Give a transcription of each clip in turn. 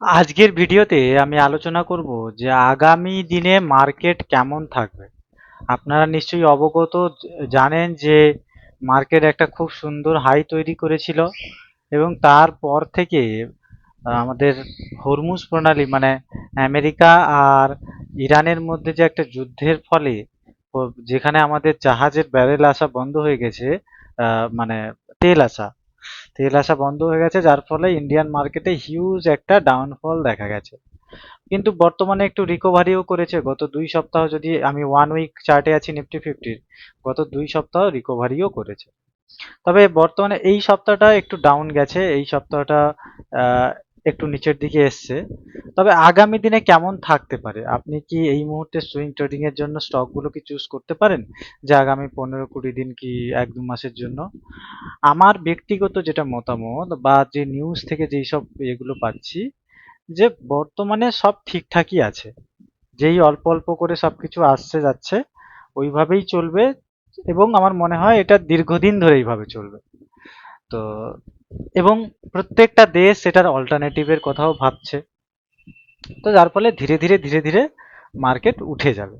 আজকের ভিডিওতে আমি আলোচনা করব যে আগামী দিনে মার্কেট কেমন থাকবে। আপনারা নিশ্চয়ই অবগত, জানেন যে মার্কেট একটা খুব সুন্দর হাই তৈরি করেছিল এবং তারপর থেকে আমাদের হরমুজ প্রণালী মানে আমেরিকা আর ইরানের মধ্যে যে একটা যুদ্ধের ফলে যেখানে আমাদের জাহাজের ব্যারেল আসা বন্ধ হয়ে গেছে, মানে তেল আসা তেল আসা বন্ধ হয়ে গেছে, যার ফলে ইন্ডিয়ান মার্কেটে হিউজ একটা ডাউনফল দেখা গেছে। কিন্তু বর্তমানে একটু রিকভারিও করেছে। গত 2 সপ্তাহ, যদি আমি 1 উইক চার্টে আছি নিফটি ফিফটির, গত 2 সপ্তাহ রিকভারিও করেছে। তবে বর্তমানে এই সপ্তাহটা একটু ডাউন গেছে, এই সপ্তাহটা একটু নিচের দিকে এসছে। তবে আগামী দিনে কেমন থাকতে পারে, আপনি কি এই মুহূর্তে সুইং ট্রেডিং এর জন্য স্টকগুলো কি চুজ করতে পারেন, যে আগামী 15-20 দিন কি 1-2 মাসের জন্য? আমার ব্যক্তিগত যেটা মতামত বা যে নিউজ থেকে যেই সব এগুলো পাচ্ছি, যে বর্তমানে সব ঠিকঠাকই আছে, যেই অল্প অল্প করে সবকিছু আসছে যাচ্ছে ওইভাবেই চলবে, এবং আমার মনে হয় এটা দীর্ঘদিন ধরে এইভাবে চলবে। তো এবং প্রত্যেকটা দেশ সেটার অল্টারনেটিভের কথাও ভাবছে। তো যার ফলে ধীরে ধীরে ধীরে ধীরে মার্কেট উঠে যাবে।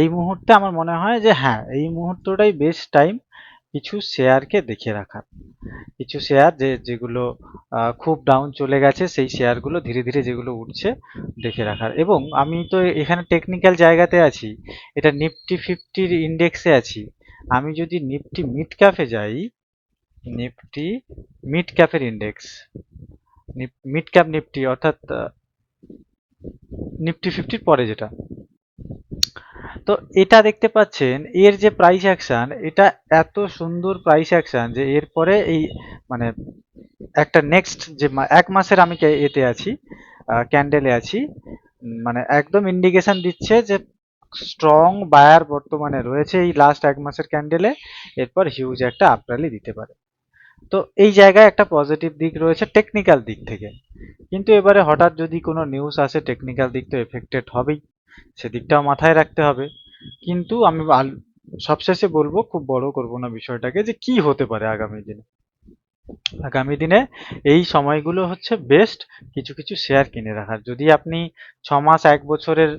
এই মুহূর্তে আমার মনে হয় যে হ্যাঁ, এই মুহূর্তটাই বেস্ট টাইম কিছু শেয়ারকে দেখে রাখার। কিছু শেয়ার যেগুলো খুব ডাউন চলে গেছে, সেই শেয়ারগুলো ধীরে ধীরে যেগুলো উঠছে দেখে রাখার। এবং আমি তো এখানে টেকনিক্যাল জায়গাতে আছি, এটা নিফটি ফিফটির ইন্ডেক্সে আছি। আমি যদি নিফটি মিড ক্যাপে যাই, নিফটি মিড ক্যাপের ইন্ডেক্স, মিড ক্যাপ নিফটি অর্থাৎ নিফটি ফিফটির পরে যেটা, তো এটা দেখতে পাচ্ছেন এর যে প্রাইস অ্যাকশন, এটা এত সুন্দর প্রাইস অ্যাকশন যে এরপরে এই মানে একটা নেক্সট যে 1 মাসের আমি এতে আছি, ক্যান্ডেলে আছি, মানে একদম ইন্ডিকেশন দিচ্ছে যে স্ট্রং বায়ার বর্তমানে রয়েছে এই লাস্ট 1 মাসের ক্যান্ডেলে। এরপর হিউজ একটা আপ র্যালি দিতে পারে। তো এই জায়গায় একটা পজিটিভ দিক রয়েছে টেকনিক্যাল দিক থেকে। কিন্তু এবারে হঠাৎ যদি কোনো নিউজ আসে, টেকনিক্যাল দিক তো এফেক্টেড হবেই, সেদিকটাও মাথায় রাখতে হবে। কিন্তু আমি সবশেষে বলবো, খুব বড় করব না বিষয়টাকে, যে কি হতে পারে আগামী দিনে। আগামী দিনে এই সময়গুলো হচ্ছে বেস্ট কিছু কিছু শেয়ার কিনে রাখার। যদি আপনি 6 মাস 1 বছরের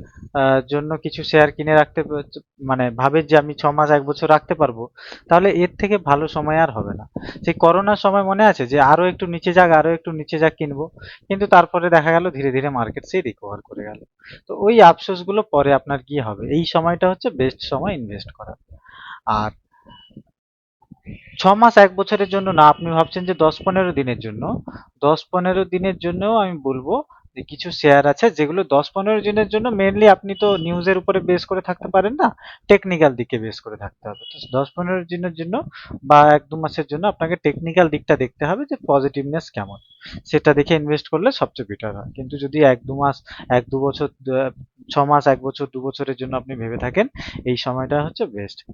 জন্য কিছু শেয়ার কিনে রাখতে মানে ভাবেন যে আমি 6 মাস 1 বছর রাখতে পারবো, তাহলে এর থেকে ভালো সময় আর হবে না। সেই করোনার সময় মনে আছে যে আরো একটু নিচে যাক, আরো একটু নিচে যাক কিনবো, কিন্তু তারপরে দেখা গেল ধীরে ধীরে মার্কেট সেই রিকভার করে গেল। তো ওই আফসোসগুলো পরে আপনার কি হবে, এই সময়টা হচ্ছে বেস্ট সময় ইনভেস্ট করার। আর 6 মাস 1 বছরের জন্য না, আপনি ভাবছেন যে 10-15 দিনের জন্য, 10-15 দিনের জন্যও আমি বলবো যে কিছু শেয়ার আছে যেগুলো 10-15 দিনের জন্য মেনলি, আপনি তো নিউজের উপরে বেস করে থাকতে পারেন না, টেকনিক্যাল দিকে বেস করে থাকতে হবে। তো 10-15 দিনের জন্য বা 1-2 মাসের জন্য আপনাকে টেকনিক্যাল দিকটা দেখতে হবে যে পজিটিভনেস কেমন, সেটা দেখে ইনভেস্ট করলে সবচেয়ে বেটার হয়। কিন্তু যদি 1-2 মাস, 1-2 বছর, 6 মাস 1 বছর 2 বছরের জন্য আপনি ভেবে থাকেন, এই সময়টা হচ্ছে বেস্ট।